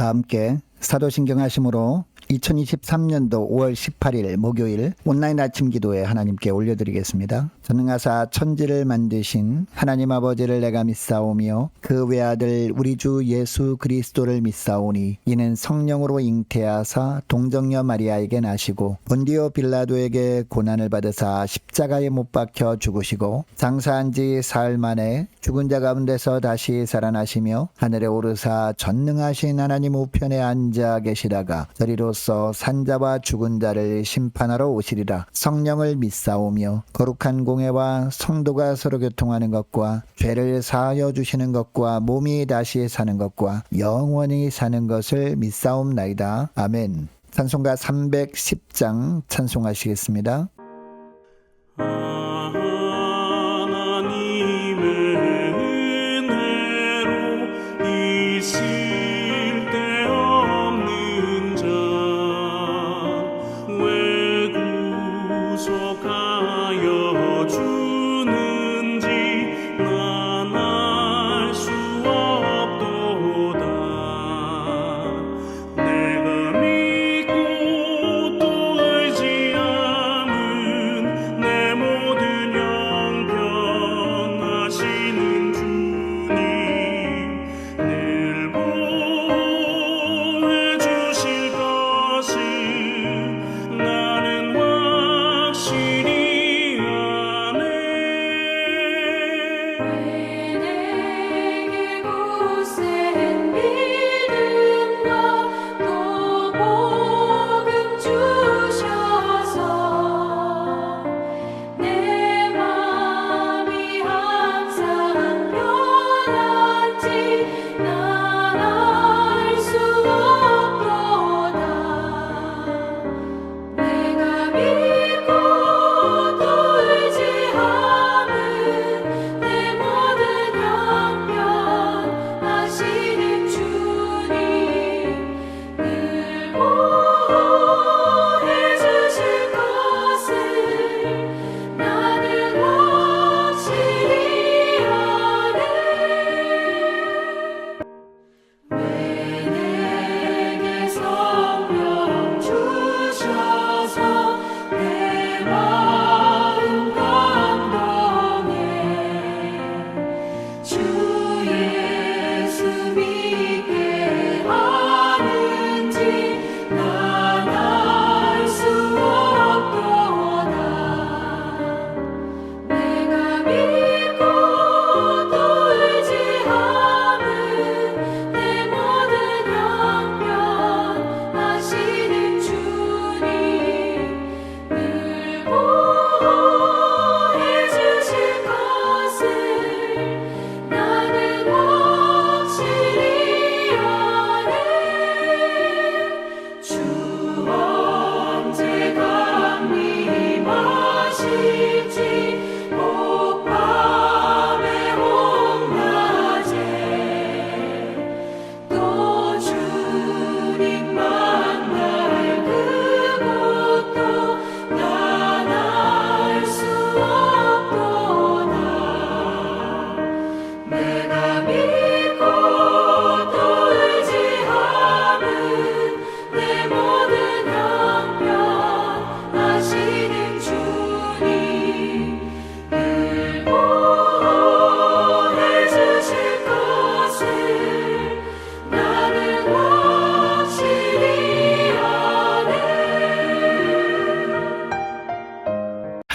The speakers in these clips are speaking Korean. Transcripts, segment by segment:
다 함께 사도신경 하심으로 2023년도 5월 18일 목요일 온라인 아침 기도에 하나님께 올려드리겠습니다. 전능하사 천지를 만드신 하나님 아버지를 내가 믿사오며 그 외아들 우리 주 예수 그리스도를 믿사오니 이는 성령으로 잉태하사 동정녀 마리아에게 나시고 본디오 빌라도에게 고난을 받으사 십자가에 못 박혀 죽으시고 장사한 지 사흘 만에 죽은 자 가운데서 다시 살아나시며 하늘에 오르사 전능하신 하나님 우편에 앉아 계시다가 저리로서 산자와 죽은 자를 심판하러 오시리라. 성령을 믿사오며 거룩한 공회와 성도가 서로 교통하는 것과 죄를 사하여 주시는 것과 몸이 다시 사는 것과 영원히 사는 것을 믿사옵나이다. 아멘. 찬송가 310장 찬송하시겠습니다.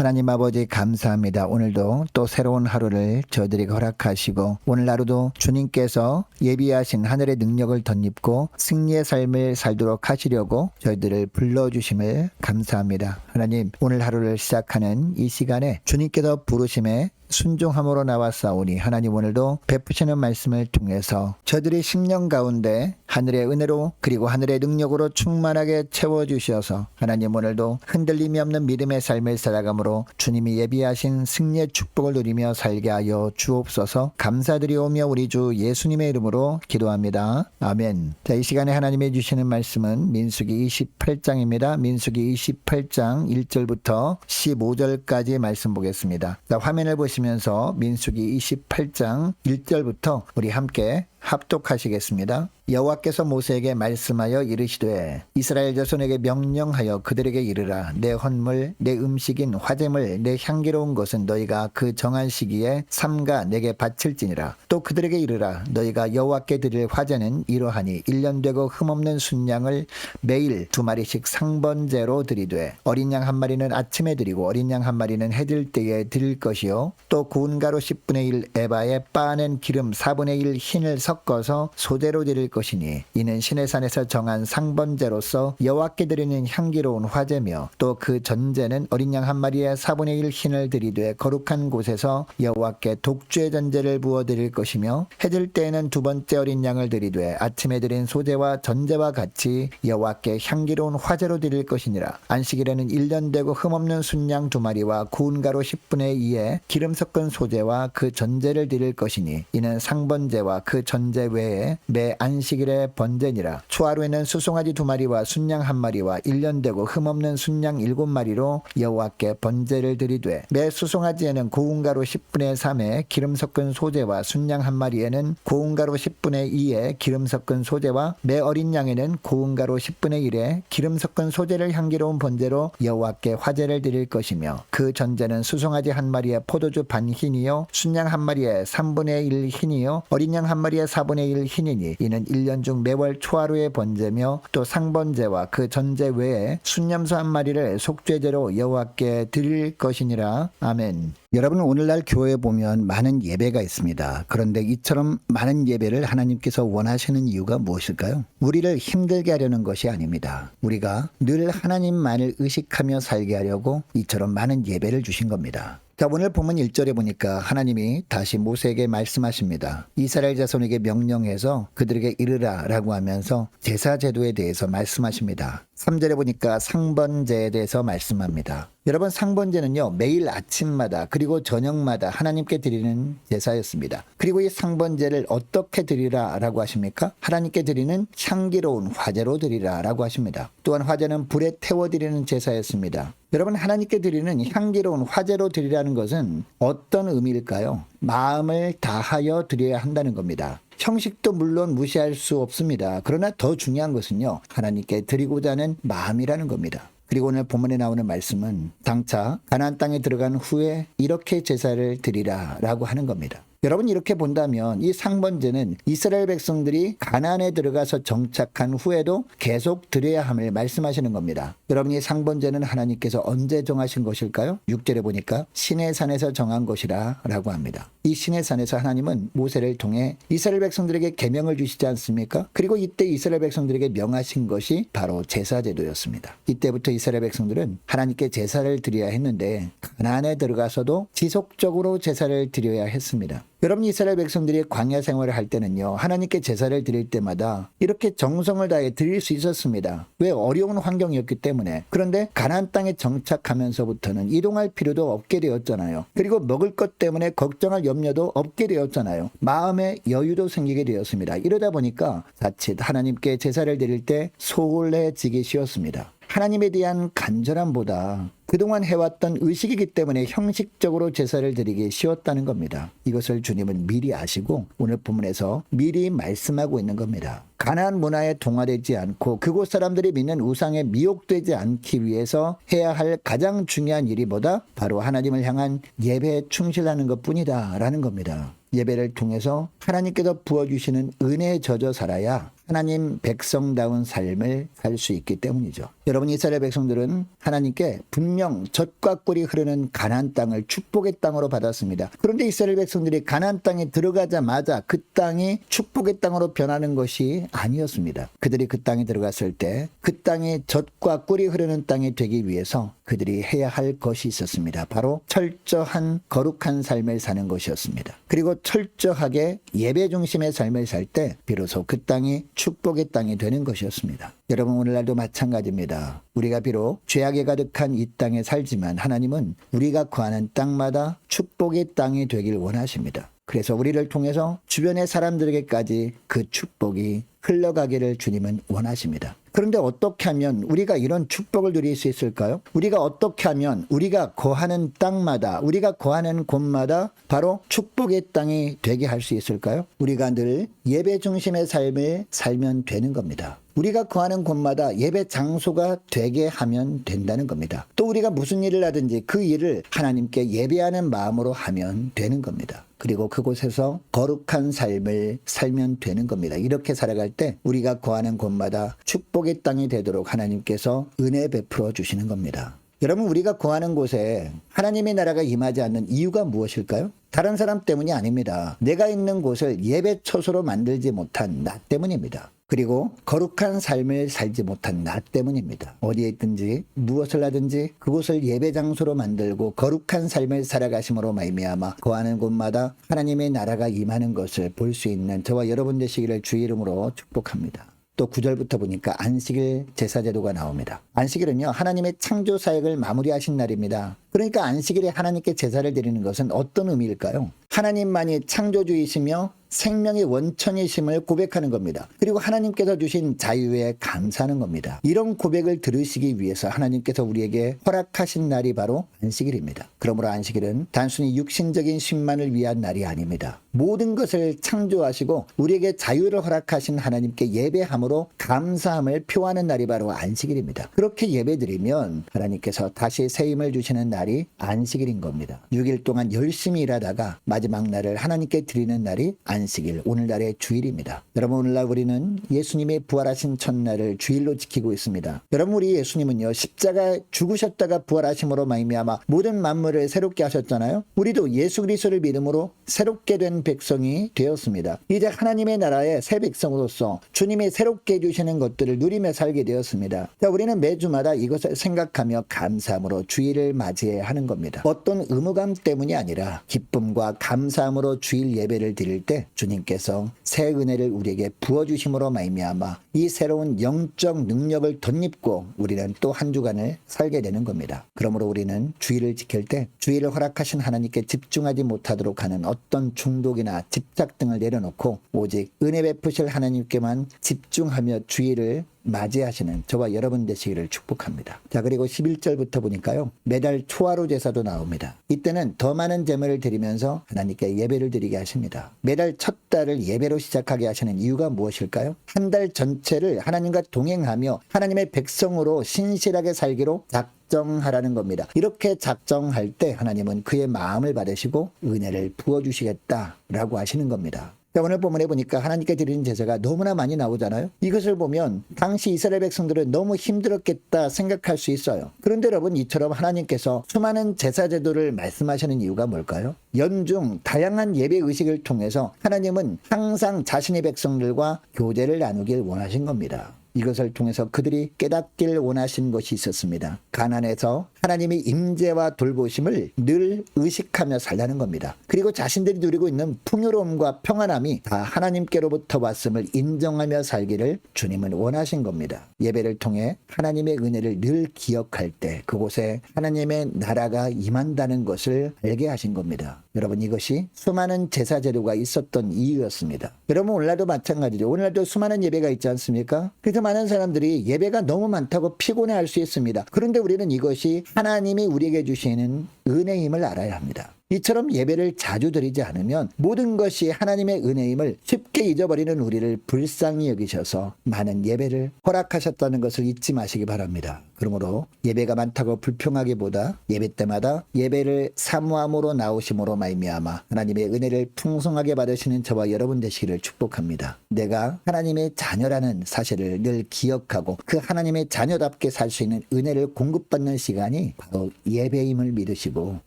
하나님 아버지 감사합니다. 오늘도 또 새로운 하루를 저희들에게 허락하시고 오늘 하루도 주님께서 예비하신 하늘의 능력을 덧입고 승리의 삶을 살도록 하시려고 저희들을 불러주심을 감사합니다. 하나님, 오늘 하루를 시작하는 이 시간에 주님께서 부르심에 순종함으로 나왔사오니 하나님 오늘도 베푸시는 말씀을 통해서 저들이 심령 가운데 하늘의 은혜로 그리고 하늘의 능력으로 충만하게 채워주셔서 하나님 오늘도 흔들림이 없는 믿음의 삶을 살아감으로 주님이 예비하신 승리의 축복을 누리며 살게 하여 주옵소서. 감사드리오며 우리 주 예수님의 이름으로 기도합니다. 아멘. 자, 이 시간에 하나님이 주시는 말씀은 민수기 28장입니다. 민수기 28장 1절부터 15절까지 말씀 보겠습니다. 자, 화면을 보시면서 민수기 28장 1절부터 우리 함께 합독하시겠습니다. 여호와께서 모세에게 말씀하여 이르시되 이스라엘 자손에게 명령하여 그들에게 이르라. 내 헌물 내 음식인 화제물 내 향기로운 것은 너희가 그 정한 시기에 삼가 내게 바칠지니라. 또 그들에게 이르라. 너희가 여호와께 드릴 화제는 이러하니 1년 되고 흠없는 순양을 매일 2마리씩 상번제로 드리되 어린 양 1마리는 아침에 드리고 어린 양 1마리는 해질 때에 드릴 것이요 또 구운 가루 10분의 1 에바에 빻아낸 기름 4분의 1 흰을 섞어서 소제로 드릴 것이니 이는 시내산에서 정한 상번제로서 여호와께 드리는 향기로운 화제며 또 그 전제는 어린 양 1마리에 4분의 1 흰을 드리되 거룩한 곳에서 여호와께 독주의 전제를 부어 드릴 것이며 해질 때에는 2번째 어린 양을 드리되 아침에 드린 소제와 전제와 같이 여호와께 향기로운 화제로 드릴 것이니라. 안식일에는 1년 되고 흠없는 순양 2마리와 구운 가루 10분의 2에 기름 섞은 소제와 그 전제를 드릴 것이니 이는 상번제와 그 전제 외에 매 안식일의 번제니라. 초하루에는 수송아지 2마리와 순양 1마리와 1년 되고 흠없는 순양 7마리로 여호와께 번제를 드리되 매 수송아지에는 고운 가루 10분의 3에 기름 섞은 소제와 순양 1마리에는 고운 가루 10분의 2에 기름 섞은 소제와 매 어린 양에는 고운 가루 10분의 1에 기름 섞은 소제를 향기로운 번제로 여호와께 화제를 드릴 것이며 그 전제는 수송아지 1마리에 포도주 반 흰이요 순양 1마리에 3분의 1 흰이요 어린 양 1마리에 4분의 1 흰이니 이는 1년 중 매월 초하루의 번제며 또 상번제와 그 전제 외에 순염소 1마리를 속죄제로 여호와께 드릴 것이니라. 아멘. 여러분, 오늘날 교회에 보면 많은 예배가 있습니다. 그런데 이처럼 많은 예배를 하나님께서 원하시는 이유가 무엇일까요? 우리를 힘들게 하려는 것이 아닙니다. 우리가 늘 하나님만을 의식하며 살게 하려고 이처럼 많은 예배를 주신 겁니다. 자, 오늘 본문 1절에 보니까 하나님이 다시 모세에게 말씀하십니다. 이스라엘 자손에게 명령해서 그들에게 이르라 라고 하면서 제사 제도에 대해서 말씀하십니다. 3절에 보니까 상번제에 대해서 말씀합니다. 여러분, 상번제는요 매일 아침마다 그리고 저녁마다 하나님께 드리는 제사였습니다. 그리고 이 상번제를 어떻게 드리라 라고 하십니까? 하나님께 드리는 향기로운 화제로 드리라 라고 하십니다. 또한 화제는 불에 태워 드리는 제사였습니다. 여러분, 하나님께 드리는 향기로운 화제로 드리라는 것은 어떤 의미일까요? 마음을 다하여 드려야 한다는 겁니다. 형식도 물론 무시할 수 없습니다. 그러나 더 중요한 것은요 하나님께 드리고자 하는 마음이라는 겁니다. 그리고 오늘 본문에 나오는 말씀은 장차 가나안 땅에 들어간 후에 이렇게 제사를 드리라 라고 하는 겁니다. 여러분, 이렇게 본다면 이 상번제는 이스라엘 백성들이 가나안에 들어가서 정착한 후에도 계속 드려야 함을 말씀하시는 겁니다. 여러분, 이 상번제는 하나님께서 언제 정하신 것일까요? 6절에 보니까 시내산에서 정한 것이라 라고 합니다. 이 시내산에서 하나님은 모세를 통해 이스라엘 백성들에게 계명을 주시지 않습니까? 그리고 이때 이스라엘 백성들에게 명하신 것이 바로 제사제도였습니다. 이때부터 이스라엘 백성들은 하나님께 제사를 드려야 했는데 가나안에 들어가서도 지속적으로 제사를 드려야 했습니다. 여러분, 이스라엘 백성들이 광야 생활을 할 때는요 하나님께 제사를 드릴 때마다 이렇게 정성을 다해 드릴 수 있었습니다. 왜? 어려운 환경이었기 때문에. 그런데 가나안 땅에 정착하면서부터는 이동할 필요도 없게 되었잖아요. 그리고 먹을 것 때문에 걱정할 염려도 없게 되었잖아요. 마음의 여유도 생기게 되었습니다. 이러다 보니까 자칫 하나님께 제사를 드릴 때 소홀해지기 쉬웠습니다. 하나님에 대한 간절함보다 그동안 해왔던 의식이기 때문에 형식적으로 제사를 드리기 쉬웠다는 겁니다. 이것을 주님은 미리 아시고 오늘 본문에서 미리 말씀하고 있는 겁니다. 가나안 문화에 동화되지 않고 그곳 사람들이 믿는 우상에 미혹되지 않기 위해서 해야 할 가장 중요한 일이 뭐다? 바로 하나님을 향한 예배에 충실하는 것뿐이다 라는 겁니다. 예배를 통해서 하나님께서 부어주시는 은혜에 젖어 살아야 하나님 백성다운 삶을 살 수 있기 때문이죠. 여러분, 이스라엘 백성들은 하나님께 분명 젖과 꿀이 흐르는 가나안 땅을 축복의 땅으로 받았습니다. 그런데 이스라엘 백성들이 가나안 땅에 들어가자마자 그 땅이 축복의 땅으로 변하는 것이 아니었습니다. 그들이 그 땅에 들어갔을 때 그 땅이 젖과 꿀이 흐르는 땅이 되기 위해서 그들이 해야 할 것이 있었습니다. 바로 철저한 거룩한 삶을 사는 것이었습니다. 그리고 철저하게 예배 중심의 삶을 살 때 비로소 그 땅이 축복의 땅이 되는 것이었습니다. 여러분, 오늘날도 마찬가지입니다. 우리가 비록 죄악에 가득한 이 땅에 살지만 하나님은 우리가 거하는 땅마다 축복의 땅이 되길 원하십니다. 그래서 우리를 통해서 주변의 사람들에게까지 그 축복이 흘러가기를 주님은 원하십니다. 그런데 어떻게 하면 우리가 이런 축복을 누릴 수 있을까요? 우리가 어떻게 하면 우리가 거하는 땅마다, 우리가 거하는 곳마다 바로 축복의 땅이 되게 할 수 있을까요? 우리가 늘 예배 중심의 삶을 살면 되는 겁니다. 우리가 거하는 곳마다 예배 장소가 되게 하면 된다는 겁니다. 또 우리가 무슨 일을 하든지 그 일을 하나님께 예배하는 마음으로 하면 되는 겁니다. 그리고 그곳에서 거룩한 삶을 살면 되는 겁니다. 이렇게 살아갈 때 우리가 거하는 곳마다 축복의 땅이 되도록 하나님께서 은혜 베풀어 주시는 겁니다. 여러분, 우리가 거하는 곳에 하나님의 나라가 임하지 않는 이유가 무엇일까요? 다른 사람 때문이 아닙니다. 내가 있는 곳을 예배 처소로 만들지 못한 나 때문입니다. 그리고 거룩한 삶을 살지 못한 나 때문입니다. 어디에 있든지 무엇을 하든지 그곳을 예배 장소로 만들고 거룩한 삶을 살아가심으로 말미암아 거하는 곳마다 하나님의 나라가 임하는 것을 볼 수 있는 저와 여러분 되시기를 주의 이름으로 축복합니다. 또 9절부터 보니까 안식일 제사제도가 나옵니다. 안식일은요, 하나님의 창조 사역을 마무리하신 날입니다. 그러니까 안식일에 하나님께 제사를 드리는 것은 어떤 의미일까요? 하나님만이 창조주이시며 생명의 원천이심을 고백하는 겁니다. 그리고 하나님께서 주신 자유에 감사하는 겁니다. 이런 고백을 들으시기 위해서 하나님께서 우리에게 허락하신 날이 바로 안식일입니다. 그러므로 안식일은 단순히 육신적인 쉼만을 위한 날이 아닙니다. 모든 것을 창조하시고 우리에게 자유를 허락하신 하나님께 예배함으로 감사함을 표하는 날이 바로 안식일입니다. 그렇게 예배드리면 하나님께서 다시 새 힘을 주시는 날이 안식일인 겁니다. 6일 동안 열심히 일하다가 마지막 날을 하나님께 드리는 날이 안식일, 오늘날의 주일입니다. 여러분, 오늘날 우리는 예수님이 부활하신 첫날을 주일로 지키고 있습니다. 여러분, 우리 예수님은요, 십자가에 죽으셨다가 부활하심으로 말미암아 모든 만물을 새롭게 하셨잖아요. 우리도 예수 그리스도를 믿음으로 새롭게 된 백성이 되었습니다. 이제 하나님의 나라의 새 백성으로서 주님이 새롭게 해주시는 것들을 누리며 살게 되었습니다. 자, 우리는 매주마다 이것을 생각하며 감사함으로 주일을 맞이해야 하는 겁니다. 어떤 의무감 때문이 아니라 기쁨과 감사함으로 주일 예배를 드릴 때 주님께서 새 은혜를 우리에게 부어주심으로 말미암아 이 새로운 영적 능력을 덧입고 우리는 또 한 주간을 살게 되는 겁니다. 그러므로 우리는 주일을 지킬 때 주일을 허락하신 하나님께 집중하지 못하도록 하는 어떤 중독이나 집착 등을 내려놓고 오직 은혜 베푸실 하나님께만 집중하며 주일을 맞이하시는 저와 여러분 되시기를 축복합니다. 자, 그리고 11절부터 보니까요, 매달 초하루 제사도 나옵니다. 이때는 더 많은 제물을 드리면서 하나님께 예배를 드리게 하십니다. 매달 첫 달을 예배로 시작하게 하시는 이유가 무엇일까요? 한 달 전체를 하나님과 동행하며 하나님의 백성으로 신실하게 살기로 작정하라는 겁니다. 이렇게 작정할 때 하나님은 그의 마음을 받으시고 은혜를 부어주시겠다라고 하시는 겁니다. 오늘 본문에 보니까 하나님께 드리는 제사가 너무나 많이 나오잖아요. 이것을 보면 당시 이스라엘 백성들은 너무 힘들었겠다 생각할 수 있어요. 그런데 여러분, 이처럼 하나님께서 수많은 제사 제도를 말씀하시는 이유가 뭘까요? 연중 다양한 예배 의식을 통해서 하나님은 항상 자신의 백성들과 교제를 나누길 원하신 겁니다. 이것을 통해서 그들이 깨닫길 원하신 것이 있었습니다. 가난에서 하나님의 임재와 돌보심을 늘 의식하며 살라는 겁니다. 그리고 자신들이 누리고 있는 풍요로움과 평안함이 다 하나님께로부터 왔음을 인정하며 살기를 주님은 원하신 겁니다. 예배를 통해 하나님의 은혜를 늘 기억할 때 그곳에 하나님의 나라가 임한다는 것을 알게 하신 겁니다. 여러분, 이것이 수많은 제사 제도가 있었던 이유였습니다. 여러분, 오늘날도 마찬가지죠. 오늘날도 수많은 예배가 있지 않습니까? 그래서 많은 사람들이 예배가 너무 많다고 피곤해할 수 있습니다. 그런데 우리는 이것이 하나님이 우리에게 주시는 은혜임을 알아야 합니다. 이처럼 예배를 자주 드리지 않으면 모든 것이 하나님의 은혜임을 쉽게 잊어버리는 우리를 불쌍히 여기셔서 많은 예배를 허락하셨다는 것을 잊지 마시기 바랍니다. 그러므로 예배가 많다고 불평하기보다 예배 때마다 예배를 사모함으로 나오심으로 말미암아 하나님의 은혜를 풍성하게 받으시는 저와 여러분 되시기를 축복합니다. 내가 하나님의 자녀라는 사실을 늘 기억하고 그 하나님의 자녀답게 살 수 있는 은혜를 공급받는 시간이 바로 예배임을 믿으시고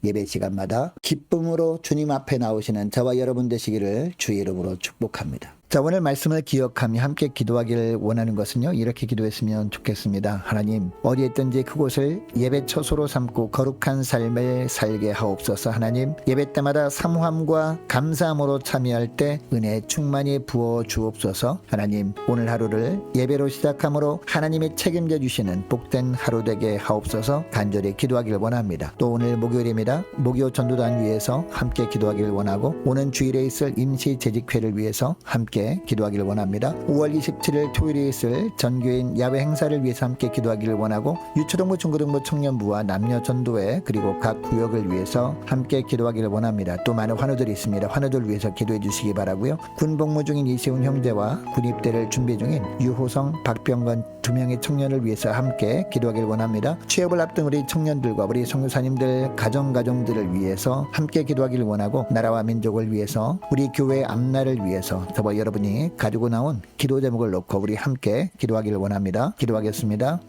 예배 시간마다 기쁨으로 주님 앞에 나오시는 저와 여러분 되시기를 주의 이름으로 축복합니다. 자, 오늘 말씀을 기억하며 함께 기도하기를 원하는 것은요, 이렇게 기도했으면 좋겠습니다. 하나님, 어디에 있든지 그곳을 예배 처소로 삼고 거룩한 삶을 살게 하옵소서. 하나님, 예배 때마다 사모함과 감사함으로 참여할 때 은혜 충만히 부어 주옵소서. 하나님, 오늘 하루를 예배로 시작함으로 하나님이 책임져 주시는 복된 하루 되게 하옵소서. 간절히 기도하기를 원합니다. 또 오늘 목요일입니다. 목요 전도단 위해서 함께 기도하기를 원하고 오는 주일에 있을 임시 재직회를 위해서 함께 함께 기도하기를 원합니다. 5월 27일 토요일에 있을 전교인 야외 행사를 위해서 함께 기도하기를 원하고 유초등부, 중고등부, 청년부와 남녀 전도회 그리고 각 구역을 위해서 함께 기도하기를 원합니다. 또 많은 환우들이 있습니다. 환우들 위해서 기도해 주시기 바라고요. 군 복무 중인 이세훈 형제와 군입대를 준비 중인 유호성, 박병건 2명의 청년을 위해서 함께 기도하기를 원합니다. 취업을 앞둔 우리 청년들과 우리 선교사님들 가정들을 위해서 함께 기도하기를 원하고 나라와 민족을 위해서 우리 교회 앞날을 위해서 저와 여러분이 가지고 나온 기도 제목을 놓고 우리 함께 기도하기를 원합니다. 기도하겠습니다.